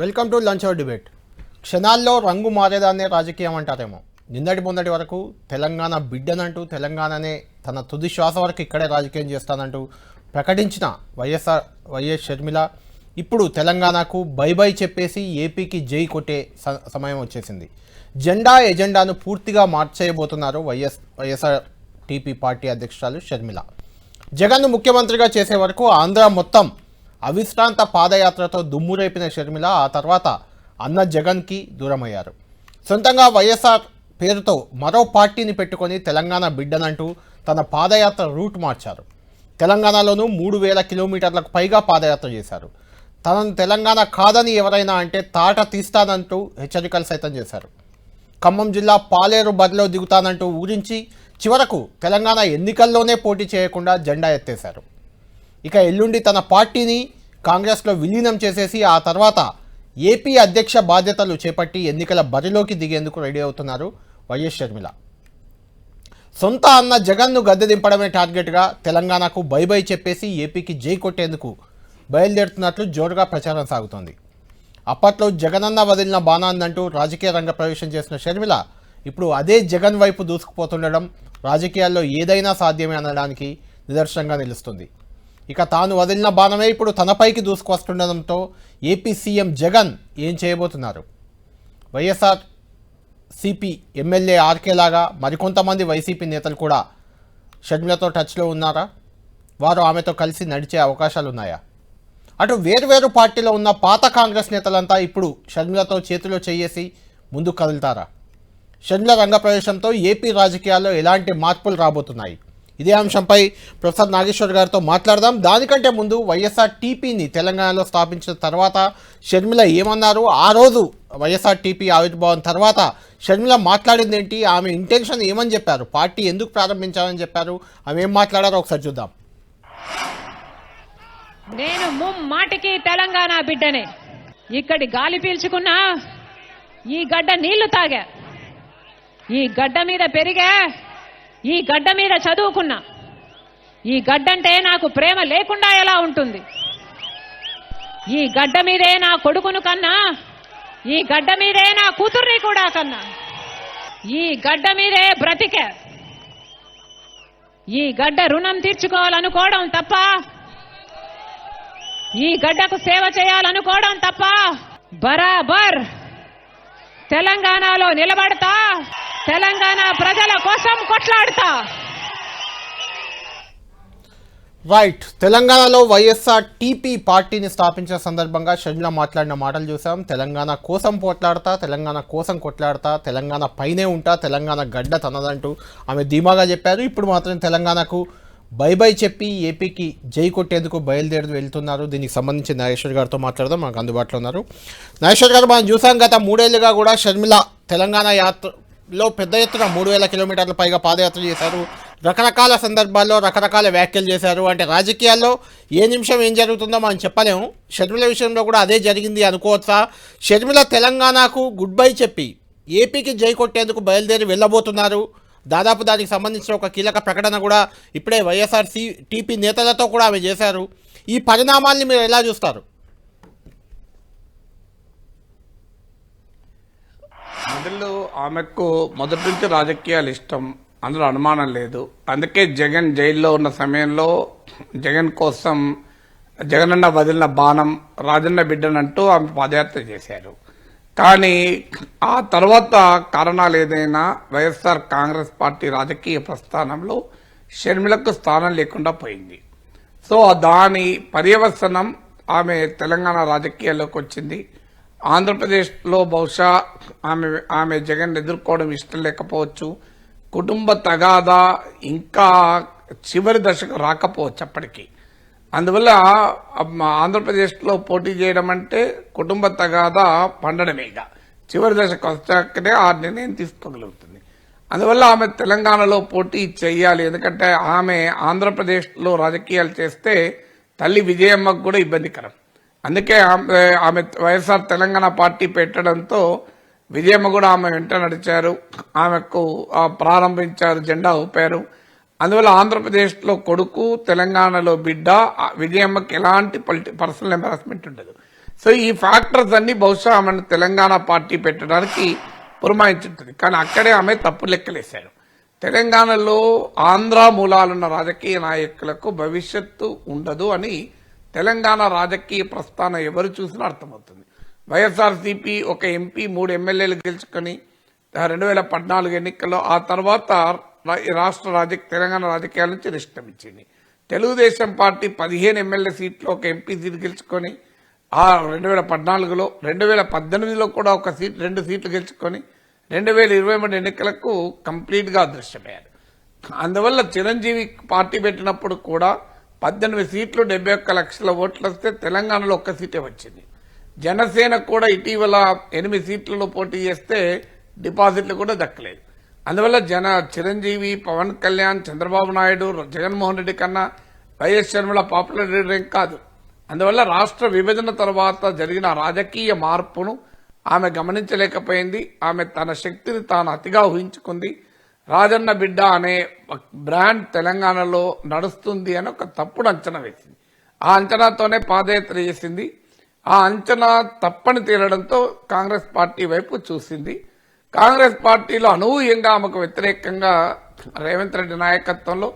Welcome to lunch hour debate. క్షణాల్లో రంగు మారేదాన్నే రాజకీయం అంటారేమో. నిన్నటి మొన్నటి వరకు తెలంగాణ బిడ్డనంటూ తెలంగాణనే తన తుది శ్వాస వరకు ఇక్కడే రాజకీయం చేస్తానంటూ ప్రకటించిన వైఎస్ షర్మిల ఇప్పుడు తెలంగాణకు బై బై చెప్పేసి ఏపీకి జై కొట్టే సమయం వచ్చేసింది. ఎజెండాను పూర్తిగా మార్చేయబోతున్నారు వైఎస్ఆర్ టీపీ పార్టీ అధ్యక్షురాలు షర్మిల. జగన్ను ముఖ్యమంత్రిగా చేసే వరకు ఆంధ్ర మొత్తం అవిశ్రాంత పాదయాత్రతో దుమ్మురేపిన షర్మిల ఆ తర్వాత అన్న జగన్కి దూరమయ్యారు. సొంతంగా వైఎస్ఆర్ పేరుతో మరో పార్టీని పెట్టుకొని తెలంగాణ బిడ్డనంటూ తన పాదయాత్ర రూట్ మార్చారు. తెలంగాణలోనూ 3000 కిలోమీటర్లకు పైగా పాదయాత్ర చేశారు. తనను తెలంగాణ కాదని ఎవరైనా అంటే తాట తీస్తానంటూ హెచ్చరికలు సైతం చేశారు. ఖమ్మం జిల్లా పాలేరు బరిలో దిగుతానంటూ ఊరించి చివరకు తెలంగాణ ఎన్నికల్లోనే పోటీ చేయకుండా జెండా ఎత్తేశారు. ఇక ఎల్లుండి తన పార్టీని కాంగ్రెస్లో విలీనం చేసేసి ఆ తర్వాత ఏపీ అధ్యక్ష బాధ్యతలు చేపట్టి ఎన్నికల బరిలోకి దిగేందుకు రెడీ అవుతున్నారు వైఎస్ షర్మిల. సొంత అన్న జగన్ను గద్దె దింపడమే టార్గెట్గా తెలంగాణకు బై బై చెప్పేసి ఏపీకి జై కొట్టేందుకు బయలుదేరుతున్నట్లు జోరుగా ప్రచారం సాగుతోంది. అప్పట్లో జగనన్న వదిలిన బాణాన్నంటూ రాజకీయ రంగ ప్రవేశం చేసిన షర్మిల ఇప్పుడు అదే జగన్ వైపు దూసుకుపోతుండడం రాజకీయాల్లో ఏదైనా సాధ్యమే అనడానికి నిదర్శనంగా నిలుస్తుంది. ఇక తాను వదిలిన బాణమే ఇప్పుడు తనపైకి దూసుకొస్తుండడంతో ఏపీ సీఎం జగన్ ఏం చేయబోతున్నారు? వైఎస్ఆర్ సిపి ఎమ్మెల్యే ఆర్కే లాగా మరికొంతమంది వైసీపీ నేతలు కూడా షర్మిలతో టచ్లో ఉన్నారా? వారు ఆమెతో కలిసి నడిచే అవకాశాలు ఉన్నాయా? అటు వేరువేరు పార్టీలో ఉన్న పాత కాంగ్రెస్ నేతలంతా ఇప్పుడు షర్మిలతో చేతిలో చేయేసి ముందుకు కదులుతారా? షర్మిల రంగ ప్రవేశంతో ఏపీ రాజకీయాల్లో ఎలాంటి మార్పులు రాబోతున్నాయి? ఇదే అంశంపై ప్రొఫెసర్ నాగేశ్వర్ గారితో మాట్లాడదాం. దానికంటే ముందు వైఎస్ఆర్ టీపీని తెలంగాణలో స్థాపించిన తర్వాత షర్మిల ఏమన్నారు? ఆ రోజు వైఎస్ఆర్ టీపీ ఆవిర్భావం తర్వాత షర్మిల మాట్లాడింది ఏంటి? ఆమె ఇంటెన్షన్ ఏమని చెప్పారు? పార్టీ ఎందుకు ప్రారంభించాలని చెప్పారు? ఆమె ఏం మాట్లాడారో ఒకసారి చూద్దాం. నేను ముమ్మాటికి తెలంగాణ బిడ్డనే. ఇక్కడి గాలి పీల్చుకున్నా, ఈ గడ్డ నీళ్లు తాగా, ఈ గడ్డ మీద పెరిగా, ఈ గడ్డ మీద చదువుకున్నా. ఈ గడ్డంటే నాకు ప్రేమ లేకుండా ఎలా ఉంటుంది? ఈ గడ్డ మీదే నా కొడుకును కన్నా, ఈ గడ్డ మీదే నా కూతుర్ని కూడా కన్నా, ఈ గడ్డ మీదే బ్రతికే. ఈ గడ్డ రుణం తీర్చుకోవాలనుకోవడం తప్ప, ఈ గడ్డకు సేవ చేయాలనుకోవడం తప్ప బరాబర్ తెలంగాణలో నిలబడతా, తెలంగాణ ప్రజల కోసం కొట్లాడతా. రైట్. తెలంగాణలో వైఎస్ఆర్ టీపీ పార్టీని స్థాపించిన సందర్భంగా షర్మిల మాట్లాడిన మాటలు చూసాం. తెలంగాణ కోసం పోట్లాడతా, తెలంగాణ కోసం కొట్లాడతా, తెలంగాణ పైనే ఉంటా, తెలంగాణ గడ్డ తనదంటూ ఆమె ధీమాగా చెప్పారు. ఇప్పుడు మాత్రం తెలంగాణకు బై బై చెప్పి ఏపీకి జై కొట్టేందుకు బయలుదేరి వెళ్తున్నారు. దీనికి సంబంధించి నాగేశ్వర్ గారితో మాట్లాడదాం. మనకు అందుబాటులో ఉన్నారు. నాగేశ్వర్ గారు, మనం చూసాం గత 3 ఏళ్లుగా కూడా షర్మిల తెలంగాణ యాత్రలో పెద్ద ఎత్తున 3000 కిలోమీటర్ల పైగా పాదయాత్ర చేశారు. రకరకాల సందర్భాల్లో రకరకాల వ్యాఖ్యలు చేశారు. అంటే రాజకీయాల్లో ఏ నిమిషం ఏం జరుగుతుందో మనం చెప్పలేము. షర్మిల విషయంలో కూడా అదే జరిగింది అనుకోవచ్చా? షర్మిల తెలంగాణకు గుడ్ బై చెప్పి ఏపీకి జై కొట్టేందుకు బయలుదేరి వెళ్ళబోతున్నారు. దాదాపు దానికి సంబంధించిన ఒక కీలక ప్రకటన కూడా ఇప్పుడే వైఎస్ఆర్ టీపీ నేతలతో కూడా ఆమె చేశారు. ఈ పరిణామాల్ని మీరు ఎలా చూస్తారు? ఆమెకు మొదటి నుంచి రాజకీయాలు ఇష్టం, అందులో అనుమానం లేదు. అందుకే జగన్ జైల్లో ఉన్న సమయంలో జగన్ కోసం జగనన్న వదిలిన బాణం, రాజన్న బిడ్డనంటూ ఆమె పాదయాత్ర చేశారు. కానీ ఆ తర్వాత కారణాలు ఏదైనా వైఎస్ఆర్ కాంగ్రెస్ పార్టీ రాజకీయ ప్రస్థానంలో షర్మిలకు స్థానం లేకుండా పోయింది. సో దాని పర్యవసనం ఆమె తెలంగాణ రాజకీయాల్లోకి వచ్చింది. ఆంధ్రప్రదేశ్లో బహుశా ఆమె జగన్ ఎదుర్కోవడం ఇష్టం లేకపోవచ్చు. కుటుంబ తగాదా ఇంకా చివరి దశకు రాకపోవచ్చు అప్పటికి. అందువల్ల ఆంధ్రప్రదేశ్లో పోటీ చేయడం అంటే కుటుంబ తగాదా పండడమేగా, చివరి దశకు వచ్చాకనే ఆ నిర్ణయం తీసుకోగలుగుతుంది. అందువల్ల ఆమె తెలంగాణలో పోటీ చేయాలి. ఎందుకంటే ఆమె ఆంధ్రప్రదేశ్లో రాజకీయాలు చేస్తే తల్లి విజయమ్మకు కూడా ఇబ్బందికరం. అందుకే ఆమె వైఎస్ఆర్ తెలంగాణ పార్టీ పెట్టడంతో విజయమ్మ కూడా ఆమె వెంట నడిచారు, ఆమెకు ప్రారంభించారు, జెండా ఊపారు. అందువల్ల ఆంధ్రప్రదేశ్లో కొడుకు, తెలంగాణలో బిడ్డ, విజయమ్మకి ఎలాంటి పర్సనల్ ఎంబారస్మెంట్ ఉండదు. సో ఈ ఫ్యాక్టర్స్ అన్ని బహుశా ఆమెను తెలంగాణ పార్టీ పెట్టడానికి పురమాయించుంటుంది. కానీ అక్కడే ఆమె తప్పు లెక్కలేశారు. తెలంగాణలో ఆంధ్ర మూలాలున్న రాజకీయ నాయకులకు భవిష్యత్తు ఉండదు అని తెలంగాణ రాజకీయ ప్రస్థానం ఎవరు చూసినా అర్థమవుతుంది. వైఎస్ఆర్సీపీ ఒక ఎంపీ 3 ఎమ్మెల్యేలు గెలుచుకొని 2014 ఎన్నికల్లో ఆ తర్వాత తెలంగాణ రాజకీయాల నుంచి నిష్క్రమించింది. తెలుగుదేశం పార్టీ 15 ఎమ్మెల్యే సీట్లు ఒక ఎంపీ సీటు గెలుచుకొని 2014లో 2018లో కూడా ఒక సీట్ 2 సీట్లు గెలుచుకొని 2023 ఎన్నికలకు కంప్లీట్ గా అదృశ్యమయ్యారు. అందువల్ల చిరంజీవి పార్టీ పెట్టినప్పుడు కూడా 18 సీట్లు 71 లక్షల ఓట్లు వస్తే తెలంగాణలో 1 సీటే వచ్చింది. జనసేన కూడా ఇటీవల 8 సీట్లలో పోటీ చేస్తే డిపాజిట్లు కూడా దక్కలేదు. అందువల్ల చిరంజీవి, పవన్ కళ్యాణ్, చంద్రబాబు నాయుడు, జగన్మోహన్ రెడ్డి కన్నా వైఎస్ షర్మిల పాపులర్ లీడర్ ఏం కాదు. అందువల్ల రాష్ట్ర విభజన తర్వాత జరిగిన రాజకీయ మార్పును ఆమె గమనించలేకపోయింది. ఆమె తన శక్తిని తాను అతిగా ఊహించుకుంది. రాజన్న బిడ్డ అనే బ్రాండ్ తెలంగాణలో నడుస్తుంది అని ఒక తప్పుడు అంచనా వేసింది. ఆ అంచనాతోనే పాదయాత్ర చేసింది. ఆ అంచనా తప్పని తేలడంతో కాంగ్రెస్ పార్టీ వైపు చూసింది. కాంగ్రెస్ పార్టీలో అనూహ్యంగా ఆమెకు వ్యతిరేకంగా రేవంత్ రెడ్డి నాయకత్వంలో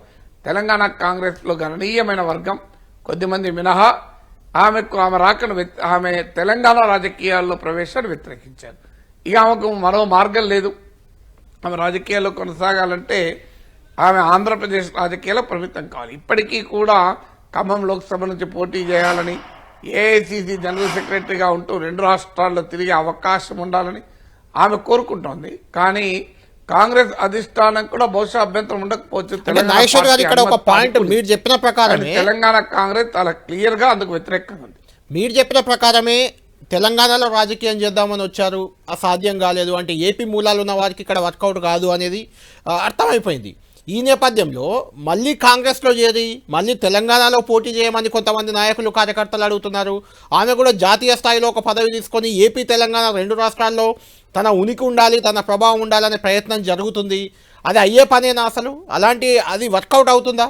తెలంగాణ కాంగ్రెస్ లో గణనీయమైన వర్గం, కొద్దిమంది మినహా ఆమె రాకను ఆమె తెలంగాణ రాజకీయాల్లో ప్రవేశాన్ని వ్యతిరేకించారు. ఇక ఆమెకు మరో మార్గం లేదు. ఆమె రాజకీయాల్లో కొనసాగాలంటే ఆమె ఆంధ్రప్రదేశ్ రాజకీయాల్లో పరిమితం కావాలి. ఇప్పటికీ కూడా ఖమ్మం లోక్సభ నుంచి పోటీ చేయాలని, ఏఐసిసి జనరల్ సెక్రటరీగా ఉంటూ 2 రాష్ట్రాల్లో తిరిగే అవకాశం ఉండాలని ఆమె కోరుకుంటోంది. కానీ కాంగ్రెస్ అధిష్టానం కూడా బహుశా అభ్యంతరం ఉండకపోవచ్చు. నాగేశ్వర్ గారు ఇక్కడ ఒక పాయింట్ మీరు చెప్పిన ప్రకారమే తెలంగాణ కాంగ్రెస్ చాలా క్లియర్ గా అందుకు వ్యతిరేకంగా ఉంది. మీరు చెప్పిన ప్రకారమే తెలంగాణలో రాజకీయం చేద్దామని వచ్చారు, అసాధ్యం కాలేదు అంటే ఏపీ మూలాలు ఉన్న వారికి ఇక్కడ వర్కౌట్ కాదు అనేది అర్థమైపోయింది. ఈ నేపథ్యంలో మళ్ళీ కాంగ్రెస్లో చేరి మళ్ళీ తెలంగాణలో పోటీ చేయమని కొంతమంది నాయకులు కార్యకర్తలు అడుగుతున్నారు. ఆమె కూడా జాతీయ స్థాయిలో ఒక పదవి తీసుకొని ఏపీ తెలంగాణ 2 రాష్ట్రాల్లో తన ఉనికి ఉండాలి, తన ప్రభావం ఉండాలనే ప్రయత్నం జరుగుతుంది. అది అయ్యే పనేనా అసలు? అది వర్కౌట్ అవుతుందా?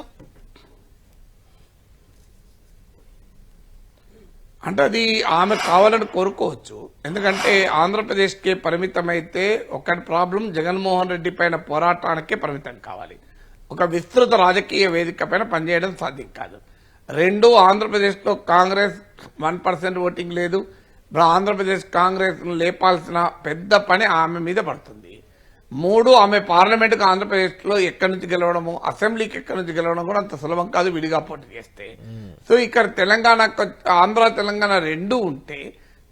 అంటే అది ఆమె కావాలని కోరుకోవచ్చు. ఎందుకంటే ఆంధ్రప్రదేశ్కే పరిమితమైతే ఒకటి ప్రాబ్లం, జగన్మోహన్ రెడ్డి పైన పోరాటానికే పరిమితం కావాలి. ఒక విస్తృత రాజకీయ వేదిక పైన పనిచేయడం సాధ్యం కాదు. 2, ఆంధ్రప్రదేశ్లో కాంగ్రెస్ 1% ఓటింగ్ లేదు. ఆంధ్రప్రదేశ్ కాంగ్రెస్ లేపాల్సిన పెద్ద పని ఆమె మీద పడుతుంది. 3, ఆమె పార్లమెంటుకు ఆంధ్రప్రదేశ్లో ఎక్కడి నుంచి గెలవడము, అసెంబ్లీకి ఎక్కడి నుంచి గెలవడం కూడా అంత సులభం కాదు విడిగా పోటీ చేస్తే. సో ఇక్కడ ఆంధ్ర తెలంగాణ 2 ఉంటే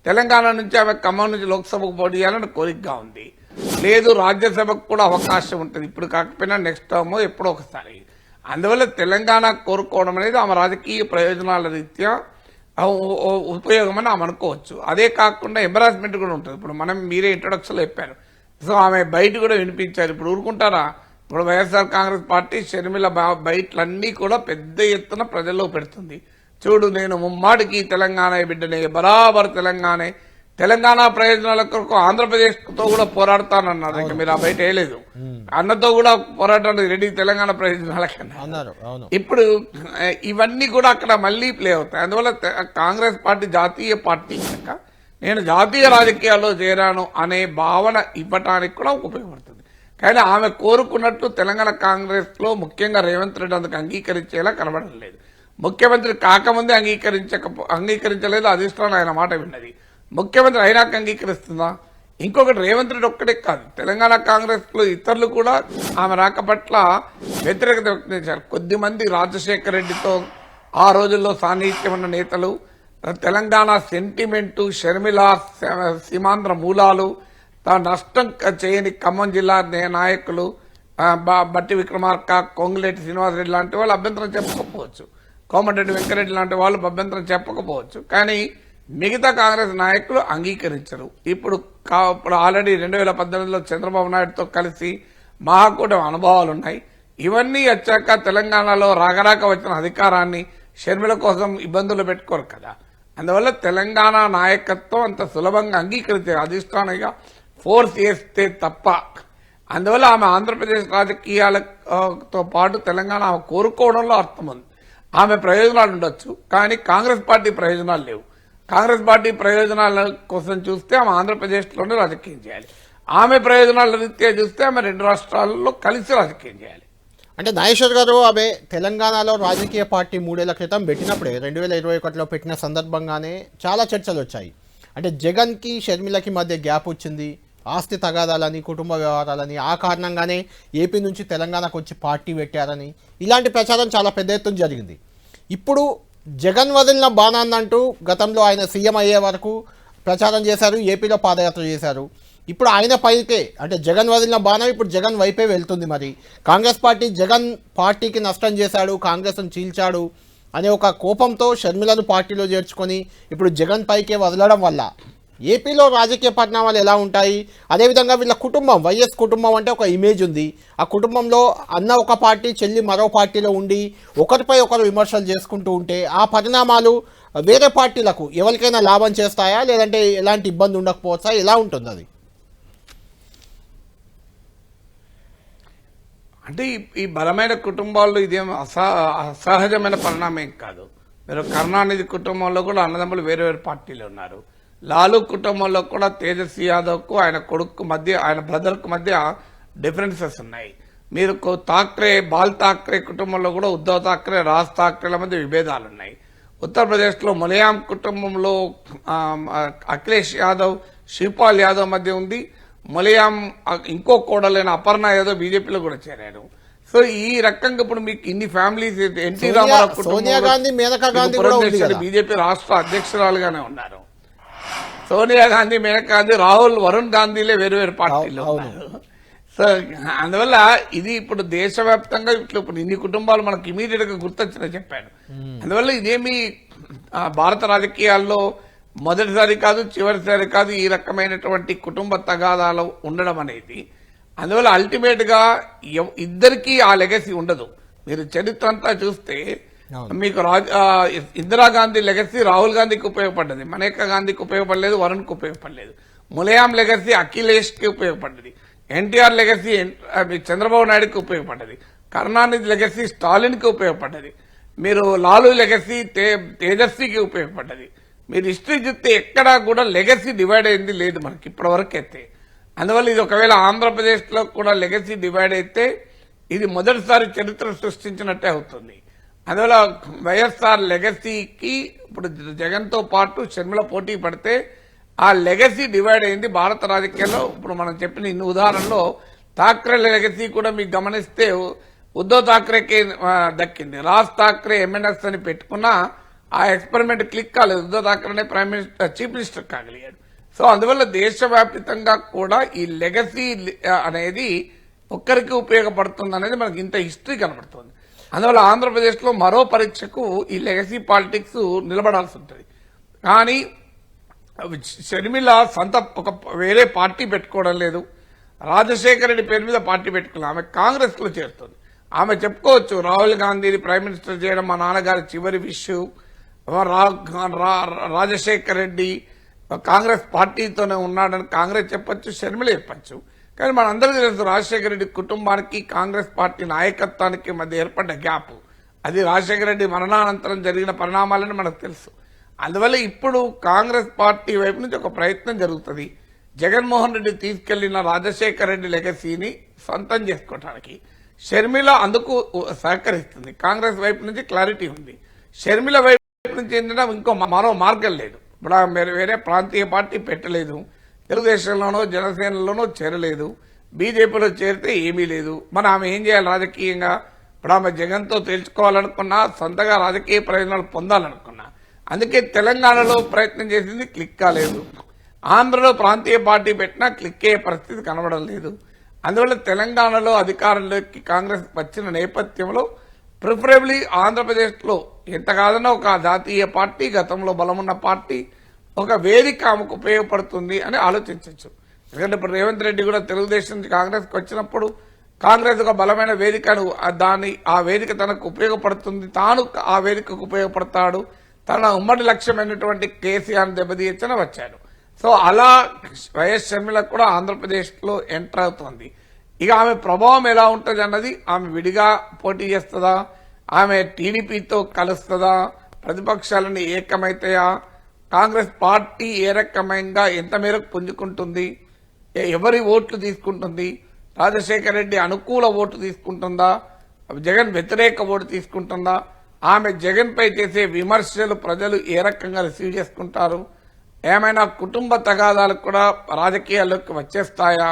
తెలంగాణ నుంచి ఆమె ఖమ్మం నుంచి లోక్సభకు పోటీ చేయాలని కోరికగా ఉంది. లేదు, రాజ్యసభకు కూడా అవకాశం ఉంటుంది, ఇప్పుడు కాకపోయినా నెక్స్ట్ టర్మ్ ఎప్పుడో ఒకసారి. అందువల్ల తెలంగాణ కోరుకోవడం అనేది ఆమె రాజకీయ ప్రయోజనాల రీత్యా ఉపయోగం అని ఆమె అనుకోవచ్చు. అదే కాకుండా ఎంబరాస్మెంట్ కూడా ఉంటుంది. ఇప్పుడు మీరే ఇంట్రొడక్షన్ లో చెప్పారు. సో ఆమె బయట కూడా వినిపించారు. ఇప్పుడు ఊరుకుంటారా? ఇప్పుడు వైఎస్ఆర్ కాంగ్రెస్ పార్టీ షర్మిల బయటలన్నీ కూడా పెద్ద ఎత్తున ప్రజల్లో పెడుతుంది. చూడు, నేను ముమ్మాటికి తెలంగాణ బిడ్డనే, బరాబర్ తెలంగాణ ప్రయోజనాల కొరకు ఆంధ్రప్రదేశ్ తో కూడా పోరాడతానన్నారు. ఇంకా మీరు ఆ బయట వేయలేదు, అన్నతో కూడా పోరాటానికి రెడీ తెలంగాణ ప్రయోజనాల కన్నా. ఇప్పుడు ఇవన్నీ కూడా అక్కడ మళ్లీ ప్లే అవుతాయి. అందువల్ల కాంగ్రెస్ పార్టీ జాతీయ పార్టీ కనుక నేను జాతీయ రాజకీయాల్లో చేరాను అనే భావన ఇవ్వటానికి కూడా ఉపయోగపడుతుంది. కానీ ఆమె కోరుకున్నట్టు తెలంగాణ కాంగ్రెస్ లో ముఖ్యంగా రేవంత్ రెడ్డి అందుకు అంగీకరించేలా కనబడడం లేదు. ముఖ్యమంత్రి కాకముందే అంగీకరించలేదు, అధిష్టానం ఆయన మాట విన్నది. ముఖ్యమంత్రి అయినాక అంగీకరిస్తుందా? ఇంకొకటి, రేవంత్ రెడ్డి ఒక్కడే కాదు, తెలంగాణ కాంగ్రెస్ లో ఇతరులు కూడా ఆమె రాక పట్ల వ్యతిరేకత వ్యక్తం చేశారు. కొద్దిమంది రాజశేఖర రెడ్డితో ఆ రోజుల్లో సాన్నిహిత్యం ఉన్న నేతలు, తెలంగాణ సెంటిమెంటు, షర్మిల సీమాంధ్ర మూలాలు, నష్టం చేయని ఖమ్మం జిల్లా నాయకులు, బట్టి విక్రమార్క, కొంగులేటి శ్రీనివాసరెడ్డి లాంటి వాళ్ళు అభ్యంతరం చెప్పకపోవచ్చు, కోమటిరెడ్డి వెంకరెడ్డి లాంటి వాళ్ళు అభ్యంతరం చెప్పకపోవచ్చు. కానీ మిగతా కాంగ్రెస్ నాయకులు అంగీకరించరు. ఇప్పుడు ఆల్రెడీ 2018లో చంద్రబాబు నాయుడుతో కలిసి మహాకూటమి అనుభవాలున్నాయి. ఇవన్నీ వచ్చాక తెలంగాణలో రాగరాక వచ్చిన అధికారాన్ని షర్మిల కోసం ఇబ్బందులు పెట్టుకోరు కదా. అందువల్ల తెలంగాణ నాయకత్వం అంత సులభంగా అంగీకరించే అధిష్టానంగా ఫోర్స్ చేస్తే తప్ప. అందువల్ల ఆమె ఆంధ్రప్రదేశ్ రాజకీయాలతో పాటు తెలంగాణ ఆమె కోరుకోవడంలో అర్థం ఉంది. ఆమె ప్రయోజనాలు ఉండొచ్చు, కానీ కాంగ్రెస్ పార్టీ ప్రయోజనాలు లేవు. కాంగ్రెస్ పార్టీ ప్రయోజనాల కోసం చూస్తే ఆమె ఆంధ్రప్రదేశ్లోనే రాజకీయం చేయాలి. ఆమె ప్రయోజనాల రీత్యా చూస్తే ఆమె 2 రాష్ట్రాల్లో కలిసి రాజకీయం చేయాలి. అంటే నాగేశ్వర్ గారు ఆమె తెలంగాణలో రాజకీయ పార్టీ 3 ఏళ్ల క్రితం పెట్టినప్పుడే 2021లో పెట్టిన సందర్భంగానే చాలా చర్చలు వచ్చాయి. అంటే జగన్కి షర్మిలకి మధ్య గ్యాప్ వచ్చింది, ఆస్తి తగాదాలని, కుటుంబ వ్యవహారాలని, ఆ కారణంగానే ఏపీ నుంచి తెలంగాణకు వచ్చి పార్టీ పెట్టారని ఇలాంటి ప్రచారం చాలా పెద్ద ఎత్తున జరిగింది. ఇప్పుడు జగన్ వదిలిన బాణాన్నంటూ గతంలో ఆయన సీఎం అయ్యే వరకు ప్రచారం చేశారు, ఏపీలో పాదయాత్ర చేశారు. ఇప్పుడు ఆయన పైకే అంటే జగన్ వదిలిన బాణం ఇప్పుడు జగన్ వైపే వెళ్తుంది. మరి కాంగ్రెస్ పార్టీ జగన్ పార్టీకి నష్టం చేశాడు, కాంగ్రెస్ను చీల్చాడు అనే ఒక కోపంతో షర్మిలను పార్టీలో చేర్చుకొని ఇప్పుడు జగన్ పైకే వదలడం వల్ల ఏపీలో రాజకీయ పరిణామాలు ఎలా ఉంటాయి? అదేవిధంగా వీళ్ళ కుటుంబం, వైఎస్ కుటుంబం అంటే ఒక ఇమేజ్ ఉంది. ఆ కుటుంబంలో అన్న ఒక పార్టీ, చెల్లి మరో పార్టీలో ఉండి ఒకరిపై ఒకరు విమర్శలు చేసుకుంటూ ఉంటే ఆ పరిణామాలు వేరే పార్టీలకు ఎవరికైనా లాభం చేస్తాయా, లేదంటే ఎలాంటి ఇబ్బంది ఉండకపోవచ్చా? ఎలా ఉంటుంది అది? అంటే ఈ బలమైన కుటుంబాల్లో ఇదేం అసహజమైన పరిణామం కాదు. మీరు కరుణానిధి కుటుంబంలో కూడా అన్నదమ్ములు వేరే వేరే పార్టీలు ఉన్నారు. లాలూ కుటుంబంలో కూడా తేజస్వి యాదవ్కు ఆయన కొడుకు మధ్య, ఆయన బ్రదర్కు మధ్య డిఫరెన్సెస్ ఉన్నాయి. మీరు ఠాక్రే, బాల్ ఠాక్రే కుటుంబంలో కూడా ఉద్దవ్ ఠాక్రే, రాజ్ ఠాక్రేల మధ్య విభేదాలు ఉన్నాయి. ఉత్తరప్రదేశ్లో ములాయం కుటుంబంలో అఖిలేష్ యాదవ్, శివపాల్ యాదవ్ మధ్య ఉంది. ములాయం ఇంకో కోడలైన అపర్ణ యాదవ్ బీజేపీలో కూడా చేరారు. సో ఈ రకంగా ఇప్పుడు మీకు ఇన్ని ఫ్యామిలీస్, ఎన్టీ రామారావు కుటుంబంలో బీజేపీ రాష్ట్ర అధ్యక్షురాలుగానే ఉన్నారు. సోనియా గాంధీ, మేనకా గాంధీ, రాహుల్, వరుణ్ గాంధీలే వేరు వేరు పార్టీలు ఉన్నారు. సో అందువల్ల ఇది ఇప్పుడు దేశవ్యాప్తంగా ఇప్పుడు ఇన్ని కుటుంబాలు మనకు ఇమీడియట్ గా గుర్తొచ్చిన చెప్పాను. అందువల్ల ఇదేమి భారత రాజకీయాల్లో మొదటిసారి కాదు, చివరిసారి కాదు ఈ రకమైనటువంటి కుటుంబ తగాదాలు ఉండడం అనేది. అందువల్ల అల్టిమేట్ గా ఇద్దరికీ ఆ లెగసీ ఉండదు. మీరు చరిత్ర అంతా చూస్తే మీకు ఇందిరాగాంధీ లెగసీ రాహుల్ గాంధీకి ఉపయోగపడ్డది, మనేకా గాంధీకి ఉపయోగపడలేదు, వరుణ్ కు ఉపయోగపడలేదు. ములాయం లెగసీ అఖిలేష్ కి ఉపయోగపడ్డది, ఎన్టీఆర్ లెగసీ చంద్రబాబు నాయుడుకి ఉపయోగపడ్డది, కరుణానిధి లెగసీ స్టాలిన్ కి ఉపయోగపడ్డది, మీరు లాలూ లెగసీ తేజస్వికి ఉపయోగపడ్డది. మీరు హిస్టరీ చూస్తే ఎక్కడా కూడా లెగసీ డివైడ్ అయింది లేదు మనకి ఇప్పటి వరకు అయితే. అందువల్ల ఇది ఒకవేళ ఆంధ్రప్రదేశ్ లో కూడా లెగసీ డివైడ్ అయితే ఇది మొదటిసారి చరిత్ర సృష్టించినట్టే అవుతుంది. అందువల్ల వైఎస్ఆర్ లెగసీకి ఇప్పుడు జగన్ తో పాటు షర్మిల పోటీ పడితే ఆ లెగసీ డివైడ్ అయింది భారత రాజకీయాల్లో. ఇప్పుడు మనం చెప్పిన ఇన్ని ఉదాహరణలో ఠాక్రే లెగసీ కూడా మీకు గమనిస్తే ఉద్దవ్ ఠాక్రేకి దక్కింది. రాజ్ ఠాక్రే ఎంఎన్ఎస్ అని పెట్టుకున్నా ఆ ఎక్స్పెరిమెంట్ క్లిక్ కాలేదు. ఉద్దవ్ ఠాక్రేనే చీఫ్ మినిస్టర్ కాగలిగాడు. సో అందువల్ల దేశవ్యాప్తంగా కూడా ఈ లెగసీ అనేది ఒక్కరికి ఉపయోగపడుతుంది అనేది మనకి ఇంత హిస్టరీ కనబడుతుంది. అందువల్ల ఆంధ్రప్రదేశ్ లో మరో పరీక్షకు ఈ లెగసీ పాలిటిక్స్ నిలబడాల్సి ఉంటుంది. కానీ షర్మిల సొంత ఒక వేరే పార్టీ పెట్టుకోవడం లేదు, రాజశేఖర రెడ్డి పేరు మీద పార్టీ పెట్టుకున్నారు. ఆమె కాంగ్రెస్ లో చేరుతుంది. ఆమె చెప్పుకోవచ్చు రాహుల్ గాంధీని ప్రైమ్ మినిస్టర్ చేయడం మా నాన్నగారి చివరి విష్, రాజశేఖర రెడ్డి కాంగ్రెస్ పార్టీతోనే ఉన్నాడని కాంగ్రెస్ చెప్పొచ్చు, షర్మిల చెప్పొచ్చు. కానీ మనందరికీ తెలుసు రాజశేఖర రెడ్డి కుటుంబానికి కాంగ్రెస్ పార్టీ నాయకత్వానికి మధ్య ఏర్పడ్డ గ్యాప్, అది రాజశేఖర రెడ్డి మరణానంతరం జరిగిన పరిణామాలని మనకు తెలుసు. అందువల్ల ఇప్పుడు కాంగ్రెస్ పార్టీ వైపు నుంచి ఒక ప్రయత్నం జరుగుతుంది. జగన్మోహన్ రెడ్డి తీసుకెళ్లిన రాజశేఖర రెడ్డి లెగసీని సొంతం చేసుకోవడానికి షర్మిల అందుకు సహకరిస్తుంది. కాంగ్రెస్ వైపు నుంచి క్లారిటీ ఉంది. షర్మిల వైపు నుంచి ఏంటంటే ఇంకో మరో మార్గం లేదు. ఇప్పుడు వేరే ప్రాంతీయ పార్టీ పెట్టలేదు, తెలుగుదేశంలోనో జనసేనలోనో చేరలేదు, బీజేపీలో చేరితే ఏమీ లేదు. మరి ఆమె ఏం చేయాలి రాజకీయంగా? ఇప్పుడు ఆమె జగన్తో తేల్చుకోవాలనుకున్నా, సొంతగా రాజకీయ ప్రయోజనాలు పొందాలనుకున్నా, అందుకే తెలంగాణలో ప్రయత్నం చేసింది, క్లిక్ కాలేదు. ఆంధ్రలో ప్రాంతీయ పార్టీ పెట్టినా క్లిక్ అయ్యే పరిస్థితి కనబడం లేదు. అందువల్ల తెలంగాణలో అధికారంలోకి కాంగ్రెస్ వచ్చిన నేపథ్యంలో ప్రిఫరబుల్లీ ఆంధ్రప్రదేశ్ లో ఎంత కాదన్నా ఒక జాతీయ పార్టీ, గతంలో బలమున్న పార్టీ, ఒక వేదిక ఆమెకు ఉపయోగపడుతుంది అని ఆలోచించవచ్చు. ఎందుకంటే ఇప్పుడు రేవంత్ రెడ్డి కూడా తెలుగుదేశం నుంచి కాంగ్రెస్ కు వచ్చినప్పుడు కాంగ్రెస్ ఒక బలమైన వేదికను, ఆ వేదిక తనకు ఉపయోగపడుతుంది, తాను ఆ వేదికకు ఉపయోగపడతాడు, తన ఉమ్మడి లక్ష్యమైనటువంటి కేసీఆర్ దెబ్బతీయచ్చని వచ్చాడు. సో అలా వైఎస్ షర్మిల కూడా ఆంధ్రప్రదేశ్ లో ఎంటర్ అవుతోంది. ఇక ఆమె ప్రభావం ఎలా ఉంటుంది అన్నది, ఆమె విడిగా పోటీ చేస్తుందా, ఆమె టీడీపీతో కలుస్తుందా, ప్రతిపక్షాలని ఏకమైతాయా, కాంగ్రెస్ పార్టీ ఏ రకమైన ఎంత మేరకు పుంజుకుంటుంది, ఎవరి ఓట్లు తీసుకుంటుంది, రాజశేఖర రెడ్డి అనుకూల ఓటు తీసుకుంటుందా, జగన్ వ్యతిరేక ఓటు తీసుకుంటుందా, ఆమె జగన్ పై చేసే విమర్శలు ప్రజలు ఏ రకంగా రిసీవ్ చేసుకుంటారు, ఏమైనా కుటుంబ తగాదాలు కూడా రాజకీయాల్లోకి వచ్చేస్తాయా,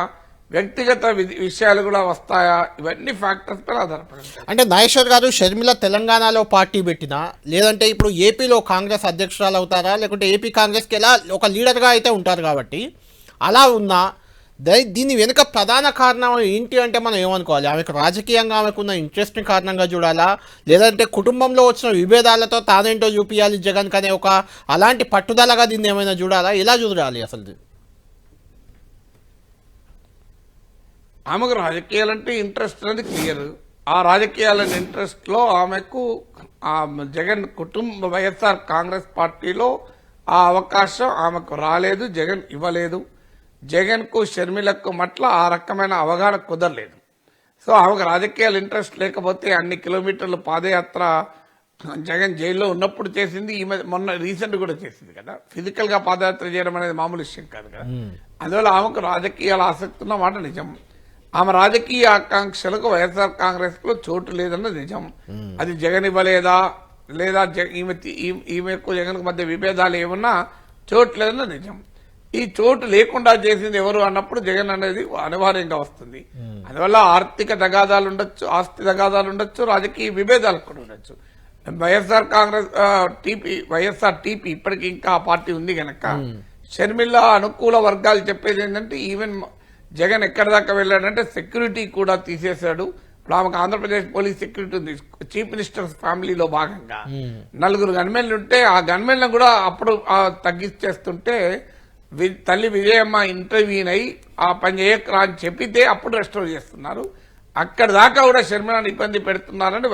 వ్యక్తిగత విషయాలు కూడా వస్తాయా, ఇవన్నీ ఫ్యాక్టర్స్ పై ఆధారపడి. అంటే నాగేశ్వర్ గారు షర్మిల తెలంగాణలో పార్టీ పెట్టినా లేదంటే ఇప్పుడు ఏపీలో కాంగ్రెస్ అధ్యక్షురాలు అవుతారా లేకుంటే ఏపీ కాంగ్రెస్కి ఎలా ఒక లీడర్గా అయితే ఉంటారు కాబట్టి అలా ఉన్నా దీని వెనుక ప్రధాన కారణం ఏంటి అంటే మనం ఏమనుకోవాలి? ఆమెకు రాజకీయంగా ఆమెకున్న ఇంట్రెస్ట్ని కారణంగా చూడాలా లేదంటే కుటుంబంలో వచ్చిన విభేదాలతో తానేంటో చూపించాలి జగన్ కనే ఒక అలాంటి పట్టుదలగా దీన్ని ఏమైనా చూడాలా? ఎలా చూడాలి అసలు? ఆమెకు రాజకీయాలంటే ఇంట్రెస్ట్ అనేది క్లియర్. ఆ రాజకీయాలని ఇంట్రెస్ట్లో ఆమెకు జగన్ వైఎస్ఆర్ కాంగ్రెస్ పార్టీలో ఆ అవకాశం ఆమెకు రాలేదు, జగన్ ఇవ్వలేదు. జగన్ కు షర్మిలకు మట్ల ఆ రకమైన అవగాహన కుదరలేదు. సో ఆమెకు రాజకీయాల ఇంట్రెస్ట్ లేకపోతే అన్ని కిలోమీటర్లు పాదయాత్ర జగన్ జైల్లో ఉన్నప్పుడు చేసింది, ఈమె మొన్న రీసెంట్ కూడా చేసింది కదా. ఫిజికల్ గా పాదయాత్ర చేయడం అనేది మామూలు విషయం కాదు కదా. అందువల్ల ఆమెకు రాజకీయాల ఆసక్తి ఉన్న మాట నిజం. ఆమె రాజకీయ ఆకాంక్షలకు వైఎస్ఆర్ కాంగ్రెస్ లో చోటు లేదన్నది నిజం. అది జగన్ ఇవ్వలేదా లేదా ఈమెకు జగన్ మధ్య విభేదాలు ఏమన్నా చోటు లేదన్నది నిజం. ఈ చోటు లేకుండా చేసింది ఎవరు అన్నప్పుడు జగన్ అనేది అనివార్యంగా వస్తుంది. అందువల్ల ఆర్థిక తగాదాలు ఉండొచ్చు, ఆస్తి తగాదాలు ఉండొచ్చు, రాజకీయ విభేదాలు కూడా ఉండొచ్చు. వైఎస్ఆర్ కాంగ్రెస్ వైఎస్ఆర్ టీపీ ఇప్పటికీ ఇంకా ఆ పార్టీ ఉంది కనుక షర్మిల అనుకూల వర్గాలు చెప్పేది ఏంటంటే ఈవెన్ జగన్ ఎక్కడి దాకా వెళ్ళాడంటే సెక్యూరిటీ కూడా తీసేశాడు. ఇప్పుడు ఆమెకు ఆంధ్రప్రదేశ్ పోలీస్ సెక్యూరిటీ ఉంది. చీఫ్ మినిస్టర్ ఫ్యామిలీలో భాగంగా 4 గన్మెన్లు ఉంటే ఆ గన్మెన్లను కూడా అప్పుడు తగ్గించేస్తుంటే తల్లి విజయమ్మ ఇంటర్వ్యూన్ అయి ఆ పని చేయకరా అని చెప్పితే అప్పుడు రెస్టోర్ చేస్తున్నారు. అక్కడి దాకా కూడా షర్మిలను ఇబ్బంది పెడుతున్నారని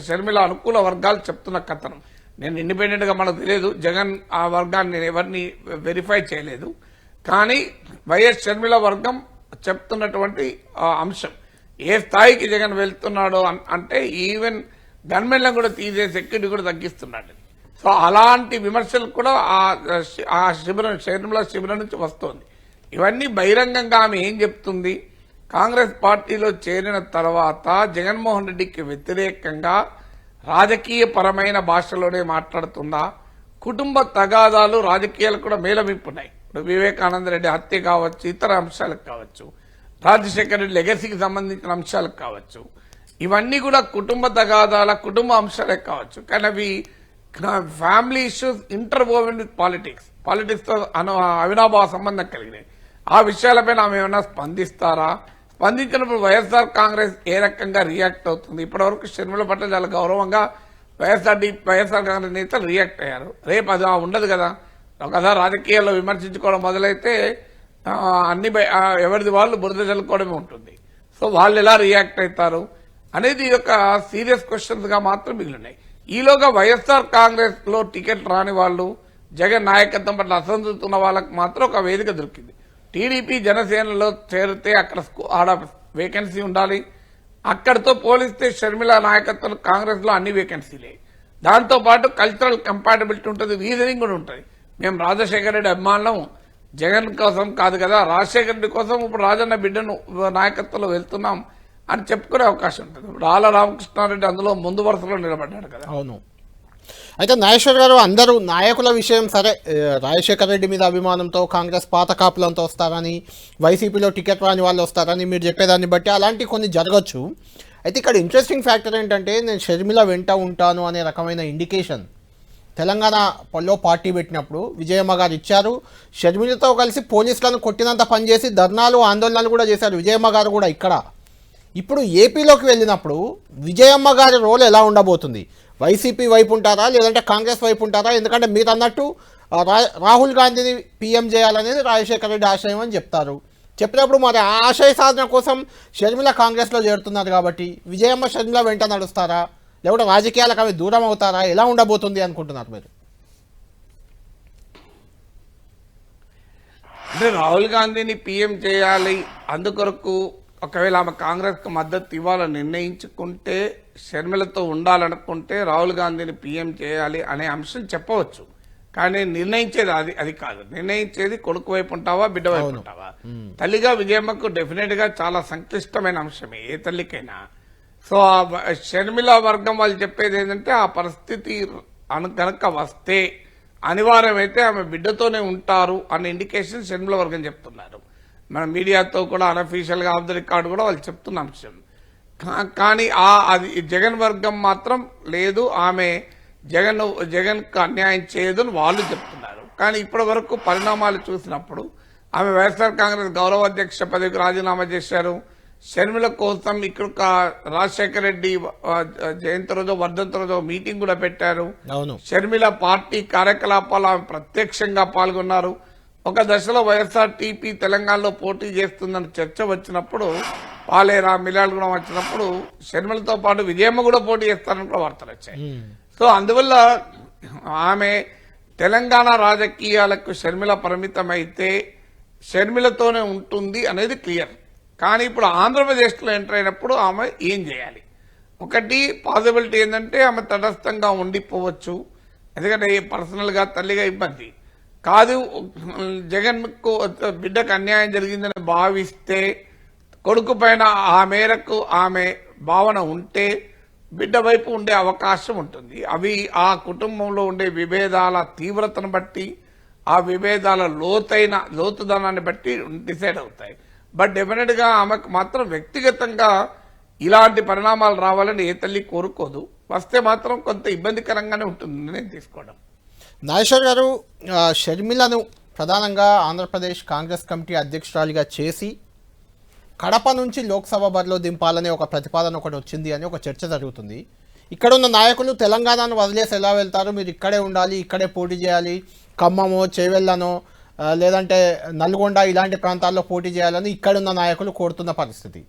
షర్మిల అనుకూల వర్గాలు చెప్తున్న కథనం. నేను ఇండిపెండెంట్ గా మనకు తెలియదు, జగన్ ఆ వర్గాన్ని నేను ఎవరిని వెరిఫై చేయలేదు. కానీ వైఎస్ షర్మిల వర్గం చెప్తున్నటువంటి అంశం ఏ స్థాయికి జగన్ వెళ్తున్నాడో అంటే ఈవెన్ గన్మెన్లను కూడా తీసే సెక్యూరిటీ కూడా తగ్గిస్తున్నాడు. సో అలాంటి విమర్శలు కూడా ఆ షర్మిల శిబిరం నుంచి వస్తోంది. ఇవన్నీ బహిరంగంగా ఆమె ఏం చెప్తుంది? కాంగ్రెస్ పార్టీలో చేరిన తర్వాత జగన్మోహన్ రెడ్డికి వ్యతిరేకంగా రాజకీయ పరమైన భాషలోనే మాట్లాడుతుందా? కుటుంబ తగాదాలు రాజకీయాలు కూడా మేళమిప్పున్నాయి. ఇప్పుడు వివేకానంద రెడ్డి హత్య కావచ్చు, ఇతర అంశాలకు కావచ్చు, రాజశేఖర రెడ్డి లెగసీకి సంబంధించిన అంశాలకు కావచ్చు, ఇవన్నీ కూడా కుటుంబ తగాదాల కుటుంబ అంశాలే కావచ్చు. కానీ అవి ఫ్యామిలీ ఇష్యూస్ ఇంటర్వోవెన్ విత్ పాలిటిక్స్ తో అవినాభావ సంబంధం కలిగినాయి. ఆ విషయాలపైన ఆమె ఏమైనా స్పందిస్తారా? స్పందించినప్పుడు వైఎస్ఆర్ కాంగ్రెస్ ఏ రకంగా రియాక్ట్ అవుతుంది? ఇప్పటివరకు షర్మిల పట్ల చాలా గౌరవంగా వైఎస్ఆర్ కాంగ్రెస్ నేతలు రియాక్ట్ అయ్యారు. రేపు అది ఉండదు కదా. ఒకసారి రాజకీయాల్లో విమర్శించుకోవడం మొదలైతే అన్ని ఎవరిది వాళ్ళు బురద చల్లుకోవడమే ఉంటుంది. సో వాళ్ళు ఎలా రియాక్ట్ అవుతారు అనేది ఒక సీరియస్ క్వశ్చన్స్ గా మాత్రం మిగిలినాయి. ఈలోగా వైఎస్ఆర్ కాంగ్రెస్ లో టికెట్ రాని వాళ్ళు, జగన్ నాయకత్వం పట్ల అసంతృప్తి ఉన్న వాళ్ళకి మాత్రం ఒక వేదిక దొరికింది. టీడీపీ జనసేనలో చేరితే అక్కడ ఆడ వేకెన్సీ ఉండాలి. అక్కడితో పోలిస్తే షర్మిల నాయకత్వం కాంగ్రెస్ లో అన్ని వేకెన్సీలే. దాంతో పాటు కల్చరల్ కంపాటబిలిటీ ఉంటుంది, రీజనింగ్ కూడా ఉంటుంది. మేము రాజశేఖర రెడ్డి అభిమానులం, జగన్ కోసం కాదు కదా, రాజశేఖర రెడ్డి కోసం ఇప్పుడు రాజన్న బిడ్డను నాయకత్వంలో వెళ్తున్నాం అని చెప్పుకునే అవకాశం ఉంటుంది. ఇప్పుడు ఆల రామకృష్ణారెడ్డి అందులో ముందు వరుసలో నిలబడ్డాడు కదా. అవును. అయితే నాగేశ్వర్ గారు, అందరూ నాయకుల విషయం సరే, రాజశేఖర రెడ్డి మీద అభిమానంతో కాంగ్రెస్ పాత కాపులంతా వస్తారని, వైసీపీలో టికెట్ రాని వాళ్ళు వస్తారని మీరు చెప్పేదాన్ని బట్టి అలాంటి కొన్ని జరగచ్చు. అయితే ఇక్కడ ఇంట్రెస్టింగ్ ఫ్యాక్టర్ ఏంటంటే నేను షర్మిల వెంట ఉంటాను అనే రకమైన ఇండికేషన్ తెలంగాణలో పార్టీ పెట్టినప్పుడు విజయమ్మ గారు ఇచ్చారు. షర్మిలతో కలిసి పోలీసులను కొట్టినంత పనిచేసి ధర్నాలు ఆందోళనలు కూడా చేశారు విజయమ్మ గారు కూడా ఇక్కడ. ఇప్పుడు ఏపీలోకి వెళ్ళినప్పుడు విజయమ్మ గారి రోల్ ఎలా ఉండబోతుంది? వైసీపీ వైపు ఉంటారా లేదంటే కాంగ్రెస్ వైపు ఉంటారా? ఎందుకంటే మీరు అన్నట్టు రాహుల్ గాంధీని పీఎం చేయాలనేది రాజశేఖర రెడ్డి ఆశయం అని చెప్తారు. చెప్పినప్పుడు మరి ఆ ఆశయ సాధన కోసం షర్మిల కాంగ్రెస్లో చేరుతున్నారు కాబట్టి విజయమ్మ షర్మిల వెంట నడుస్తారా లేకుంటే రాజకీయాలకు అవి దూరం అవుతారా? ఎలా ఉండబోతుంది అనుకుంటున్నారు మీరు? అంటే రాహుల్ గాంధీని పీఎం చేయాలి, అందుకొరకు ఒకవేళ ఆమె కాంగ్రెస్ కు మద్దతు ఇవ్వాలని నిర్ణయించుకుంటే, షర్మిలతో ఉండాలనుకుంటే రాహుల్ గాంధీని పీఎం చేయాలి అనే అంశం చెప్పవచ్చు. కానీ నిర్ణయించేది అది కాదు. నిర్ణయించేది కొడుకు వైపు ఉంటావా బిడ్డ వైపు ఉంటావా. తల్లిగా విజయమ్మకు డెఫినెట్ గా చాలా సంక్లిష్టమైన అంశమే ఏ తల్లికైనా. సో ఆ షర్మిల వర్గం వాళ్ళు చెప్పేది ఏంటంటే ఆ పరిస్థితి కనుక వస్తే అనివార్యమైతే ఆమె బిడ్డతోనే ఉంటారు అనే ఇండికేషన్ షర్మిల వర్గం చెప్తున్నారు. మన మీడియాతో కూడా అనఫీషియల్ గా ఆఫ్ ద రికార్డు కూడా వాళ్ళు చెప్తున్న అంశం. కానీ అది జగన్ వర్గం మాత్రం లేదు, ఆమె జగన్ కు అన్యాయం చేయదని వాళ్ళు చెప్తున్నారు. కానీ ఇప్పటి వరకు పరిణామాలు చూసినప్పుడు ఆమె వైఎస్ఆర్ కాంగ్రెస్ గౌరవ అధ్యక్ష పదవికి రాజీనామా చేశారు. షర్మిల కోసం ఇక్కడ రాజశేఖర రెడ్డి జయంతి రోజు వర్ధంతి రోజు మీటింగ్ కూడా పెట్టారు. షర్మిల పార్టీ కార్యకలాపాలు ఆమె ప్రత్యక్షంగా పాల్గొన్నారు. ఒక దశలో వైఎస్ఆర్ టీపీ తెలంగాణలో పోటీ చేస్తుందని చర్చ వచ్చినప్పుడు పాలేరా మిలాల్ కూడా వచ్చినప్పుడు షర్మిలతో పాటు విజయమ్మ కూడా పోటీ చేస్తారని కూడా వార్తలు వచ్చాయి. సో అందువల్ల ఆమె తెలంగాణ రాజకీయాలకు షర్మిల పరిమితమైతే షర్మిలతోనే ఉంటుంది అనేది క్లియర్. కానీ ఇప్పుడు ఆంధ్రప్రదేశ్లో ఎంటర్ అయినప్పుడు ఆమె ఏం చేయాలి? ఒకటి పాసిబిలిటీ ఏంటంటే ఆమె తటస్థంగా ఉండిపోవచ్చు, ఎందుకంటే పర్సనల్ గా తల్లిగా ఇబ్బంది కాదు. జగన్ కు బిడ్డకు అన్యాయం జరిగిందని భావిస్తే కొడుకు పైన ఆ మేరకు ఆమె భావన ఉంటే బిడ్డ వైపు ఉండే అవకాశం ఉంటుంది. అవి ఆ కుటుంబంలో ఉండే విభేదాల తీవ్రతను బట్టి ఆ విభేదాల లోతుదనాన్ని బట్టి డిసైడ్ అవుతాయి. బట్ డెఫినెట్ గా ఆమెకు మాత్రం వ్యక్తిగతంగా ఇలాంటి పరిణామాలు రావాలని ఏ తల్లి కోరుకోదు. వస్తే మాత్రం కొంత ఇబ్బందికరంగానే ఉంటుంది నేను తీసుకోవడం. నాగేశ్వర్ గారు, షర్మిలను ప్రధానంగా ఆంధ్రప్రదేశ్ కాంగ్రెస్ కమిటీ అధ్యక్షురాలిగా చేసి కడప నుంచి లోక్సభ బరిలో దింపాలనే ఒక ప్రతిపాదన ఒకటి వచ్చింది అని ఒక చర్చ జరుగుతుంది. ఇక్కడ ఉన్న నాయకులు తెలంగాణను వదిలేసి ఎలా వెళ్తారు, మీరు ఇక్కడే ఉండాలి, ఇక్కడే పోటీ చేయాలి, ఖమ్మమో చేవెళ్లనో లేదంటే నల్గొండ ఇలాంటి ప్రాంతాల్లో పోటీ చేయాలని ఇక్కడున్న నాయకులు కోరుతున్న పరిస్థితి.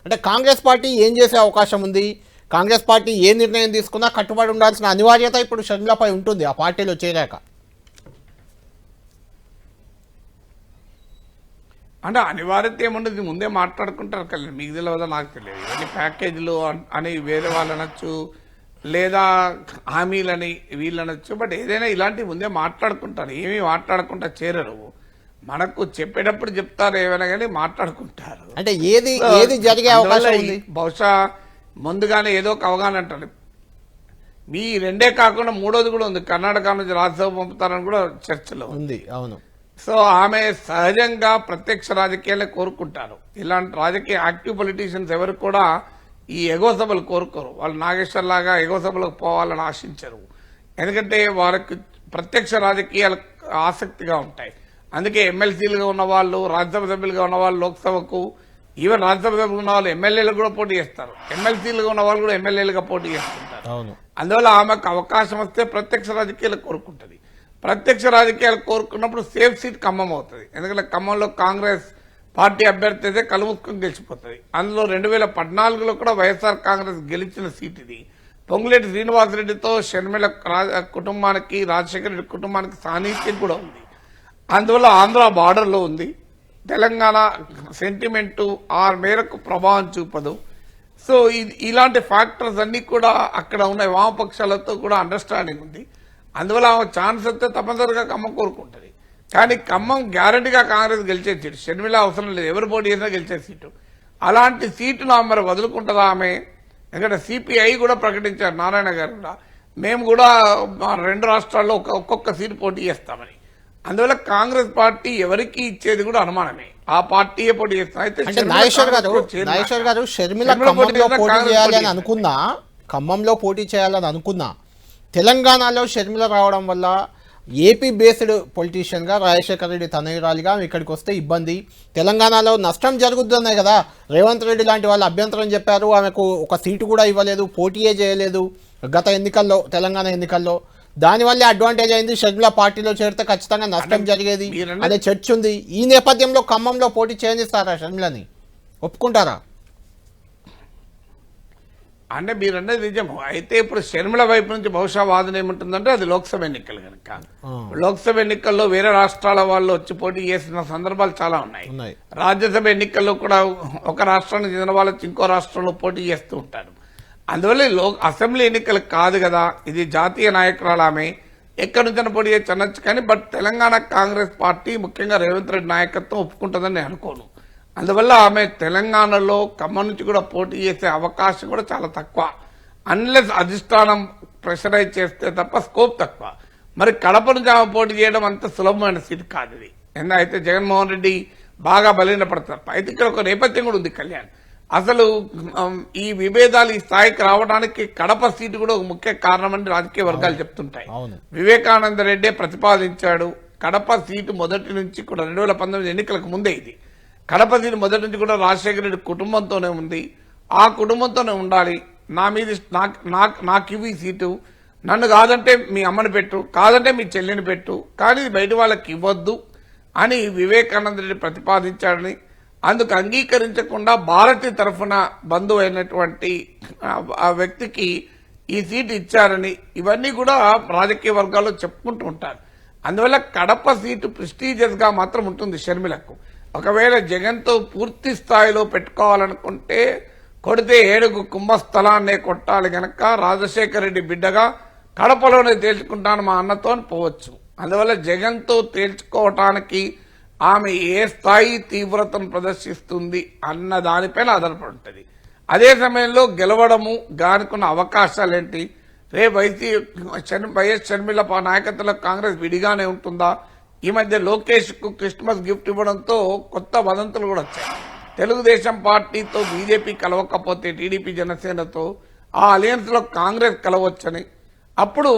అంటే కాంగ్రెస్ పార్టీ ఏం చేసే అవకాశం ఉంది? కాంగ్రెస్ పార్టీ ఏ నిర్ణయం తీసుకున్నా కట్టుబడి ఉండాల్సిన అనివార్యత ఇప్పుడు షర్మిలపై ఉంటుంది ఆ పార్టీలో చేరాక. అంటే అనివార్యత ఏముండదు, ముందే మాట్లాడుకుంటారు కదా. మీకు తెలియదా నాకు తెలియదు. ఇవన్నీ ప్యాకేజీలు అని వేరే వాళ్ళు అనొచ్చు, లేదా హామీలని వీళ్ళు అనొచ్చు. బట్ ఏదైనా ఇలాంటివి ముందే మాట్లాడుకుంటారు. ఏమీ మాట్లాడకుండా చేరరు. మనకు చెప్పేటప్పుడు చెప్తారు ఏమైనా కానీ మాట్లాడుకుంటారు. అంటే ఏది జరిగే అవకాశం ఉంది? బహుశా ముందుగానే ఏదో ఒక అవగాహన అంటారు. మీ రెండే కాకుండా మూడోది కూడా ఉంది, కర్ణాటక నుంచి రాజ్యసభ పంపుతారని కూడా చర్చలో ఉంది. అవును. సో ఆమె సహజంగా ప్రత్యక్ష రాజకీయాలే కోరుకుంటారు. ఇలాంటి రాజకీయ యాక్టివ్ పొలిటీషియన్స్ ఎవరు కూడా ఈ ఎగో సభలు కోరుకోరు. వాళ్ళు నాగేశ్వర్ లాగా ఎగో సభలకు పోవాలని ఆశించరు. ఎందుకంటే వారికి ప్రత్యక్ష రాజకీయాలు ఆసక్తిగా ఉంటాయి. అందుకే ఎమ్మెల్సీలుగా ఉన్న వాళ్ళు, రాజ్యసభ సభ్యులుగా ఉన్న వాళ్ళు లోక్సభకు, ఈవెన్ రాజ్యసభ సభ్యులు ఉన్న వాళ్ళు ఎమ్మెల్యేలు కూడా పోటీ చేస్తారు. ఎమ్మెల్సీలుగా ఉన్న వాళ్ళు కూడా ఎమ్మెల్యేలుగా పోటీ చేస్తుంటారు. అందువల్ల ఆమెకు అవకాశం వస్తే ప్రత్యక్ష రాజకీయాలు కోరుకుంటుంది. ప్రత్యక్ష రాజకీయాలు కోరుకున్నప్పుడు సేఫ్ సీట్ ఖమ్మం అవుతుంది. ఎందుకంటే ఖమ్మంలో కాంగ్రెస్ పార్టీ అభ్యర్థి అయితే కలుముసుకుని గెలిచిపోతుంది. అందులో 2014లో కూడా వైఎస్ఆర్ కాంగ్రెస్ గెలిచిన సీట్ ఇది. పొంగులేటి శ్రీనివాసరెడ్డితో షర్మిల కుటుంబానికి, రాజశేఖర రెడ్డి కుటుంబానికి సాన్నిహిత్యం కూడా ఉంది. అందువల్ల ఆంధ్ర బార్డర్లో ఉంది. తెలంగాణ సెంటిమెంటు ఆ మేరకు ప్రభావం చూపదు. సో ఇలాంటి ఫ్యాక్టర్స్ అన్ని కూడా అక్కడ ఉన్న వామపక్షాలతో కూడా అండర్స్టాండింగ్ ఉంది. అందువల్ల ఆమె ఛాన్స్ వస్తే తప్పనిసరిగా ఖమ్మం కోరుకుంటుంది. కానీ ఖమ్మం గ్యారంటీగా కాంగ్రెస్ గెలిచే సీటు, షర్మిల అవసరం లేదు, ఎవరు పోటీ చేసినా గెలిచే సీటు. అలాంటి సీటును ఆమె మరి వదులుకుంటుందా ఆమె? ఎందుకంటే సిపిఐ కూడా ప్రకటించారు, నారాయణ గారు కూడా, మేము కూడా 2 రాష్ట్రాల్లో ఒక్కొక్క సీటు పోటీ చేస్తామని. అందువల్ల కాంగ్రెస్ పార్టీ ఎవరికి ఇచ్చేది కూడా అనుమానమే. ఆ పార్టీయే పోటీ చేస్తాం. అయితే నాగేశ్వర్ గారు, షర్మిల ఖమ్మంలో పోటీ చేయాలని అనుకున్నా, ఖమ్మంలో పోటీ చేయాలని అనుకున్నా, తెలంగాణలో షర్మిల రావడం వల్ల ఏపీ బేస్డ్ పొలిటీషియన్గా రాజశేఖర రెడ్డి తనయురాలిగా ఇక్కడికి వస్తే ఇబ్బంది, తెలంగాణలో నష్టం జరుగుతున్నాయి కదా. రేవంత్ రెడ్డి లాంటి వాళ్ళు అభ్యంతరం చెప్పారు, ఆమెకు ఒక సీటు కూడా ఇవ్వలేదు, పోటీయే చేయలేదు గత ఎన్నికల్లో, తెలంగాణ ఎన్నికల్లో. దానివల్లే అడ్వాంటేజ్ అయింది. షర్మిల పార్టీలో చేరితే ఖచ్చితంగా నష్టం జరిగేది అనే చర్చ ఉంది. ఈ నేపథ్యంలో ఖమ్మంలో పోటీ చేయనిస్తారా షర్మిలని? ఒప్పుకుంటారా? అంటే మీరన్నది నిజము. అయితే ఇప్పుడు షర్మిల వైపు నుంచి బహుశా వాదన ఏముంటుందంటే అది లోక్సభ ఎన్నికలు కనుక, లోక్సభ ఎన్నికల్లో వేరే రాష్ట్రాల వాళ్ళు వచ్చి పోటీ చేసిన సందర్భాలు చాలా ఉన్నాయి. రాజ్యసభ ఎన్నికల్లో కూడా ఒక రాష్ట్రానికి చెందిన వాళ్ళు ఇంకో రాష్ట్రంలో పోటీ చేస్తూ ఉంటారు. అందువల్ల అసెంబ్లీ ఎన్నికలు కాదు కదా, ఇది జాతీయ నాయకురాలు ఆమె. ఎక్కడి నుంచైనా పోటీ చేయొచ్చు అనొచ్చు. కానీ బట్ తెలంగాణ కాంగ్రెస్ పార్టీ ముఖ్యంగా రేవంత్ రెడ్డి నాయకత్వం ఒప్పుకుంటుందని నేను అనుకోను. అందువల్ల ఆమె తెలంగాణలో ఖమ్మం నుంచి కూడా పోటీ చేసే అవకాశం కూడా చాలా తక్కువ. అన్లెస్ అధిష్టానం ప్రెషరైజ్ చేస్తే తప్ప స్కోప్ తక్కువ. మరి కడప నుంచి ఆమె పోటీ చేయడం అంత సులభమైన సీట్ కాదు ఇది. అయితే జగన్మోహన్ రెడ్డి బాగా బలహీనపడతారు. అయితే ఇక్కడ ఒక నేపథ్యం కూడా ఉంది కళ్యాణ్. అసలు ఈ విభేదాలు ఈ స్థాయికి రావడానికి కడప సీటు కూడా ఒక ముఖ్య కారణమని రాజకీయ వర్గాలు చెప్తుంటాయి. వివేకానంద రెడ్డి ప్రతిపాదించాడు. కడప సీటు మొదటి నుంచి కూడా 2019 ఎన్నికలకు ముందే ఇది కడప సీటు మొదటి నుంచి కూడా రాజశేఖర రెడ్డి కుటుంబంతోనే ఉంది. ఆ కుటుంబంతోనే ఉండాలి. నా మీద నాకు ఇవి సీటు, నన్ను కాదంటే మీ అమ్మని పెట్టు, కాదంటే మీ చెల్లిని పెట్టు, కానీ బయట వాళ్ళకి ఇవ్వద్దు అని వివేకానంద రెడ్డి ప్రతిపాదించాడని, అందుకు అంగీకరించకుండా భారతి తరఫున బంధువు అయినటువంటి ఆ వ్యక్తికి ఈ సీటు ఇచ్చారని ఇవన్నీ కూడా రాజకీయ వర్గాల్లో చెప్పుకుంటూ ఉంటారు. అందువల్ల కడప సీటు ప్రెస్టీజియస్ గా మాత్రం ఉంటుంది షర్మిలకు. ఒకవేళ జగన్తో పూర్తి స్థాయిలో పెట్టుకోవాలనుకుంటే కొడితే 7 కుంభస్థలాన్నే కొట్టాలి గనక రాజశేఖర రెడ్డి బిడ్డగా కడపలోనే తేల్చుకుంటాను మా అన్నతో పోవచ్చు. అందువల్ల జగన్తో తేల్చుకోవటానికి ఆమె ఏ స్థాయి తీవ్రతను ప్రదర్శిస్తుంది అన్న దానిపైన ఆధారపడి ఉంటుంది. అదే సమయంలో గెలవడము గానుకున్న అవకాశాలేంటి? రేపు వైఎస్ షర్మిల నాయకత్వంలో కాంగ్రెస్ విడిగానే ఉంటుందా? ఈ మధ్య లోకేష్ కు క్రిస్మస్ గిఫ్ట్ ఇవ్వడంతో కొత్త వదంతులు కూడా వచ్చాయి. తెలుగుదేశం పార్టీతో బీజేపీ కలవకపోతే టీడీపీ జనసేనతో ఆ అలయన్స్ లో కాంగ్రెస్ కలవచ్చని, అప్పుడు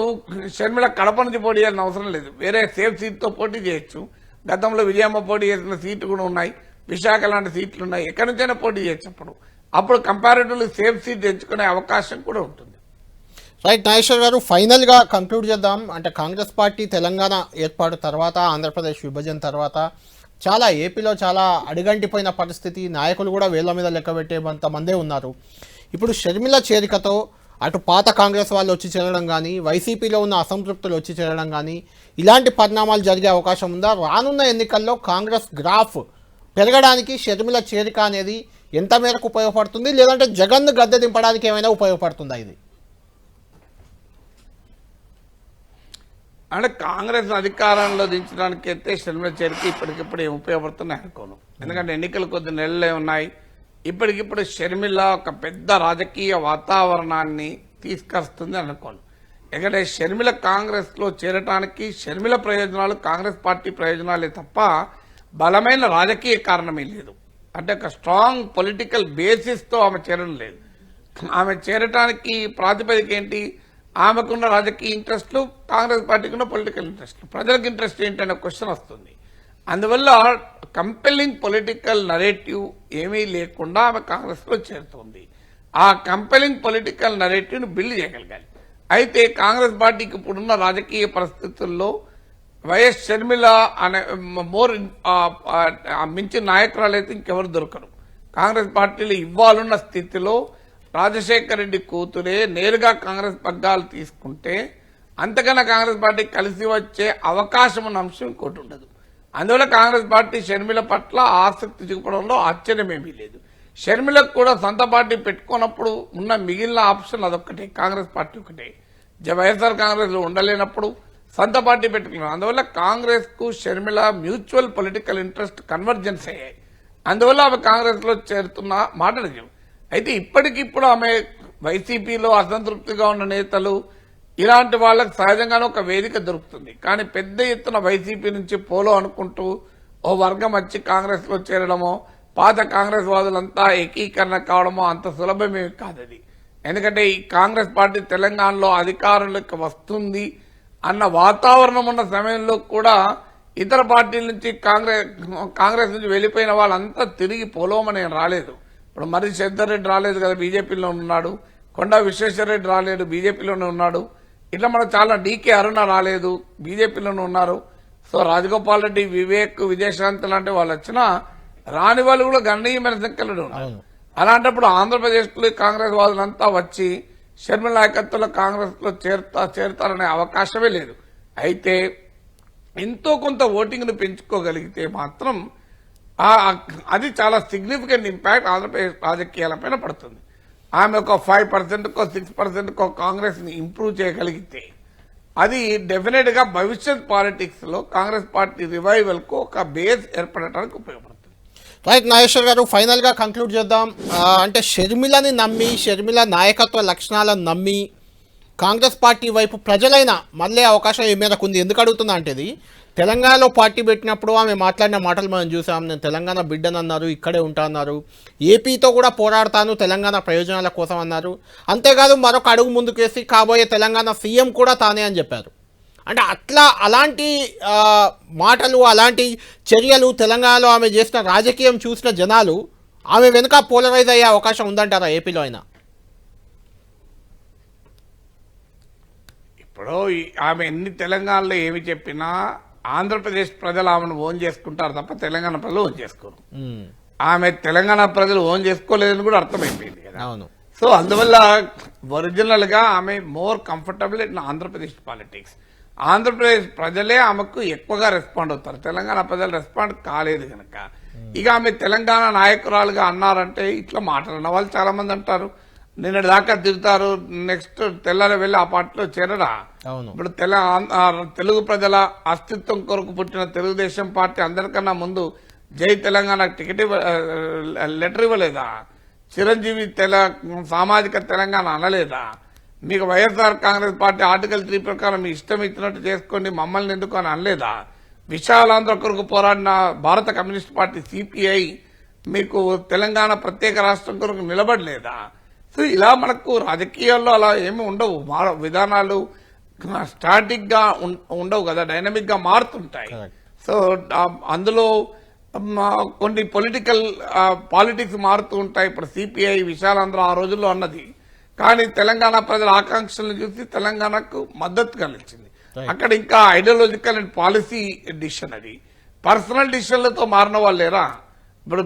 షర్మిల కడప నుంచి పోటీ చేయాల్సిన అవసరం లేదు, వేరే సేఫ్ సీట్ తో పోటీ చేయొచ్చు. గతంలో విజయమ్మ పోటీ చేసిన సీట్లు కూడా ఉన్నాయి, విశాఖ లాంటి సీట్లు ఉన్నాయి, ఎక్కడి నుంచైనా పోటీ చేయొచ్చు. అప్పుడు కంపారిటివ్లీ సేఫ్ సీట్ ఎంచుకునే అవకాశం కూడా ఉంటుంది. రైట్ నాగేశ్వర్ గారు, ఫైనల్ గా కంక్లూడ్ చేద్దాం. అంటే కాంగ్రెస్ పార్టీ తెలంగాణ ఏర్పాటు తర్వాత, ఆంధ్రప్రదేశ్ విభజన తర్వాత చాలా ఏపీలో చాలా అడుగంటిపోయిన పరిస్థితి, నాయకులు కూడా వేళ్ల మీద లెక్కబెట్టేంత మందే ఉన్నారు. ఇప్పుడు షర్మిల చేరికతో అటు పాత కాంగ్రెస్ వాళ్ళు వచ్చి చేరడం కానీ, వైసీపీలో ఉన్న అసంతృప్తులు వచ్చి చేరడం కానీ, ఇలాంటి పరిణామాలు జరిగే అవకాశం ఉందా? రానున్న ఎన్నికల్లో కాంగ్రెస్ గ్రాఫ్ పెరగడానికి షర్మిల చేరిక అనేది ఎంత మేరకు ఉపయోగపడుతుంది, లేదంటే జగన్ గద్దె దింపడానికి ఏమైనా ఉపయోగపడుతుందా ఇది? అంటే కాంగ్రెస్ అధికారంలో దించడానికి అయితే షర్మిల చేరిక ఇప్పటికిప్పుడు ఏం ఉపయోగపడుతున్నాయి అనుకోను. ఎందుకంటే ఎన్నికలు కొద్ది నెలలే ఉన్నాయి. ఇప్పటికిప్పుడు షర్మిల ఒక పెద్ద రాజకీయ వాతావరణాన్ని తీసుకొస్తుంది అనుకోను. ఎందుకంటే షర్మిల కాంగ్రెస్ లో చేరటానికి షర్మిల ప్రయోజనాలు కాంగ్రెస్ పార్టీ ప్రయోజనాలే తప్ప బలమైన రాజకీయ కారణమే లేదు. అంటే ఒక స్ట్రాంగ్ పొలిటికల్ బేసిస్ తో ఆమె చేరడం లేదు. ఆమె చేరటానికి ప్రాతిపదిక ఏంటి? ఆమెకున్న రాజకీయ ఇంట్రెస్ట్లు, కాంగ్రెస్ పార్టీకి ఉన్న పొలిటికల్ ఇంట్రెస్ట్లు, ప్రజలకు ఇంట్రెస్ట్ ఏంటనే క్వశ్చన్ వస్తుంది. అందువల్ల కంపెల్లింగ్ పొలిటికల్ నరేటివ్ ఏమీ లేకుండా ఆమె కాంగ్రెస్ లో చేరుతోంది. ఆ కంపెల్లింగ్ పొలిటికల్ నరేటివ్ ను బిల్డ్ చేయగలగాలి. అయితే కాంగ్రెస్ పార్టీకి ఇప్పుడున్న రాజకీయ పరిస్థితుల్లో వైఎస్ షర్మిల అనే మించిన నాయకురాలు అయితే ఇంకెవరు దొరకరు. కాంగ్రెస్ పార్టీలో ఇవ్వాలన్న స్థితిలో రాజశేఖర రెడ్డి కూతురే నేరుగా కాంగ్రెస్ పగ్గాలు తీసుకుంటే అంతకన్నా కాంగ్రెస్ పార్టీ కలిసి వచ్చే అవకాశం ఉన్న అంశం ఇంకోటి ఉండదు. అందువల్ల కాంగ్రెస్ పార్టీ షర్మిల పట్ల ఆసక్తి చూపడంలో ఆశ్చర్యమేమీ లేదు. షర్మిలకు కూడా సొంత పార్టీ పెట్టుకున్నప్పుడు ఉన్న మిగిలిన ఆప్షన్ అదొక్కటే, కాంగ్రెస్ పార్టీ ఒకటే. వైఎస్ఆర్ కాంగ్రెస్ లో ఉండలేనప్పుడు సొంత పార్టీ పెట్టుకున్నారు. అందువల్ల కాంగ్రెస్ కు Sharmila mutual political interest convergence అయ్యాయి. అందువల్ల ఆమె కాంగ్రెస్ లో చేరుతున్న మాట నిజం. అయితే ఇప్పటికిప్పుడు ఆమె వైసీపీలో అసంతృప్తిగా ఉన్న నేతలు ఇలాంటి వాళ్ళకి సహజంగానే ఒక వేదిక దొరుకుతుంది. కానీ పెద్ద ఎత్తున వైసీపీ నుంచి పోలో అనుకుంటూ ఓ వర్గం వచ్చి కాంగ్రెస్ లో చేరడమో, పాత కాంగ్రెస్ వాదులంతా ఏకీకరణ కావడమో అంత సులభమే కాదది. ఎందుకంటే ఈ కాంగ్రెస్ పార్టీ తెలంగాణలో అధికారంలోకి వస్తుంది అన్న వాతావరణం ఉన్న సమయంలో కూడా ఇతర పార్టీల నుంచి కాంగ్రెస్ నుంచి వెళ్లిపోయిన వాళ్ళంతా తిరిగి పోలోమని రాలేదు. ఇప్పుడు మరి శంకర్ రెడ్డి రాలేదు కదా, బీజేపీలో ఉన్నాడు. కొండా విశ్వేశ్వరరెడ్డి రాలేడు, బీజేపీలోనే ఉన్నాడు. ఇట్లా మనకు చాలా డీకే అరుణ రాలేదు, బీజేపీలోనే ఉన్నారు. సో రాజగోపాల్ రెడ్డి, వివేక్, విజయశాంతి లాంటి వాళ్ళు వచ్చినా రాని వాళ్ళు కూడా గణనీయమైన సంఖ్యలో ఉన్నారు. అలాంటప్పుడు ఆంధ్రప్రదేశ్ లో కాంగ్రెస్ వాదులంతా వచ్చి షర్మిల నాయకత్వంలో కాంగ్రెస్ లో చేరుతారనే అవకాశమే లేదు. అయితే ఎంతో కొంత ఓటింగ్ ను పెంచుకోగలిగితే మాత్రం అది చాలా సిగ్నిఫికెంట్ ఇంపాక్ట్ ఆంధ్రప్రదేశ్ రాజకీయాలపైన పడుతుంది. ఆమె ఒక 5%కో 6%కో కాంగ్రెస్ ని ఇంప్రూవ్ చేయగలిగితే అది డెఫినెట్ గా భవిష్యత్ పాలిటిక్స్ లో కాంగ్రెస్ పార్టీ రివైవల్ కు ఒక బేస్ ఏర్పడటానికి ఉపయోగపడుతుంది. రైట్ నాగేశ్వర్ గారు, ఫైనల్గా కంక్లూడ్ చేద్దాం. అంటే షర్మిలని నమ్మి, షర్మిల నాయకత్వ లక్షణాలను నమ్మి కాంగ్రెస్ పార్టీ వైపు ప్రజలైనా మళ్ళీ అవకాశం ఏ మేరకు ఉంది? ఎందుకు అడుగుతున్నా అంటే ఇది తెలంగాణలో పార్టీ పెట్టినప్పుడు ఆమె మాట్లాడిన మాటలు మనం చూసాం. నేను తెలంగాణ బిడ్డను అన్నారు, ఇక్కడే ఉంటా అన్నారు, ఏపీతో కూడా పోరాడతాను తెలంగాణ ప్రయోజనాల కోసం అన్నారు. అంతేకాదు మరొక అడుగు ముందుకేసి కాబోయే తెలంగాణ సీఎం కూడా తానే అని చెప్పారు. అంటే అలాంటి మాటలు, అలాంటి చర్యలు తెలంగాణలో ఆమె చేసిన రాజకీయం చూసిన జనాలు ఆమె వెనుక పోలరైజ్ అయ్యే అవకాశం ఉందంటారా ఏపీలో అయినా? ఇప్పుడు ఆమె ఎన్ని తెలంగాణలో ఏమి చెప్పినా ఆంధ్రప్రదేశ్ ప్రజలు ఆమెను ఓన్ చేసుకుంటారు తప్ప తెలంగాణ ప్రజలు ఓన్ చేసుకోరు. ఆమె తెలంగాణ ప్రజలు ఓన్ చేసుకోలేదని కూడా అర్థమైపోయింది కదా. అవును. సో అందువల్ల ఒరిజినల్ గా ఆమె more comfortable in Andhra Pradesh politics. Andhra Pradesh ప్రజలే ఆమెకు ఎక్కువగా రెస్పాండ్ అవుతారు, తెలంగాణ ప్రజలు రెస్పాండ్ కాలేదు కనుక. ఇక ఆమె తెలంగాణ నాయకురాలుగా అన్నారంటే ఇట్లా మాట్లాడిన వాళ్ళు చాలా మంది అంటారు, నిన్నటి దాకా తిరుగుతారు, నెక్స్ట్ తెల్లారి వెళ్ళి ఆ పార్టీలో చేరరా. ఇప్పుడు తెలుగు ప్రజల అస్తిత్వం కొరకు పుట్టిన తెలుగుదేశం పార్టీ అందరికన్నా ముందు జై తెలంగాణ టికెట్ లెటర్ ఇవ్వలేదా? చిరంజీవి సామాజిక తెలంగాణ అనలేదా? మీకు వైఎస్ఆర్ కాంగ్రెస్ పార్టీ ఆర్టికల్ 3 ప్రకారం మీ ఇష్టం ఇచ్చినట్టు చేసుకోండి, మమ్మల్ని ఎందుకు అని అనలేదా? విశాలాంధ్ర కొరకు పోరాడిన భారత కమ్యూనిస్ట్ పార్టీ సిపిఐ మీకు తెలంగాణ ప్రత్యేక రాష్ట్రం కొరకు నిలబడలేదా? సో ఇలా మనకు రాజకీయాల్లో అలా ఏమి ఉండవు, విధానాలు స్టాటిక్ గా ఉండవు కదా, డైనమిక్ గా మారుతుంటాయి. సో అందులో కొన్ని పాలిటిక్స్ మారుతూ ఉంటాయి. ఇప్పుడు సిపిఐ విశాలాంధ్ర ఆ రోజుల్లో అన్నది, కానీ తెలంగాణ ప్రజల ఆకాంక్షలను చూసి తెలంగాణకు మద్దతు కలిగించింది. అక్కడ ఇంకా ఐడియాలజికల్ అండ్ పాలసీ డిసిషన్, అది పర్సనల్ డిసిషన్లతో మారిన వాళ్ళు లేరా? ఇప్పుడు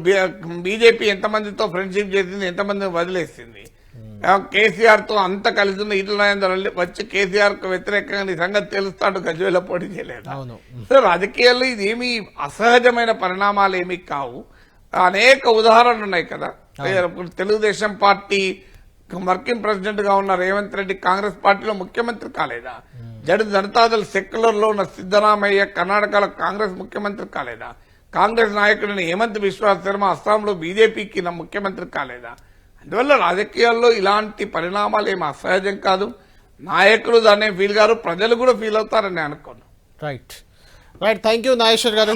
బీజేపీ ఎంతమందితో ఫ్రెండ్షిప్ చేసింది, ఎంతమందిని వదిలేసింది. కేసీఆర్ తో అంత కలిసి ఉన్న ఈటల రాజేందర్ వచ్చి కేసీఆర్ కు వ్యతిరేకంగా నీ సంగతి తెలుస్తాడు, గజ్వేల పోటీ చేయలేదు. సో రాజకీయాల్లో ఇది ఏమి అసహజమైన పరిణామాలు ఏమీ కావు, అనేక ఉదాహరణలు ఉన్నాయి కదా. తెలుగుదేశం పార్టీ వర్కింగ్ ప్రెసిడెంట్ గా ఉన్న రేవంత్ రెడ్డి కాంగ్రెస్ పార్టీలో ముఖ్యమంత్రి కాలేదా? జనతాదళ్ సెక్యులర్ లో ఉన్న సిద్దరామయ్య కర్ణాటకలో కాంగ్రెస్ ముఖ్యమంత్రి కాలేదా? కాంగ్రెస్ నాయకుడిని హేమంత్ బిశ్వాస్ శర్మ అస్సాంలో బీజేపీకి ముఖ్యమంత్రి కాలేదా? అందువల్ల రాజకీయాల్లో ఇలాంటి పరిణామాలు ఏమి అసహజం కాదు. నాయకులు దాన్ని ఫీల్ గారు, ప్రజలు కూడా ఫీల్ అవుతారని అనుకోను. రైట్. థ్యాంక్ యూ నాగేశ్వర్ గారు.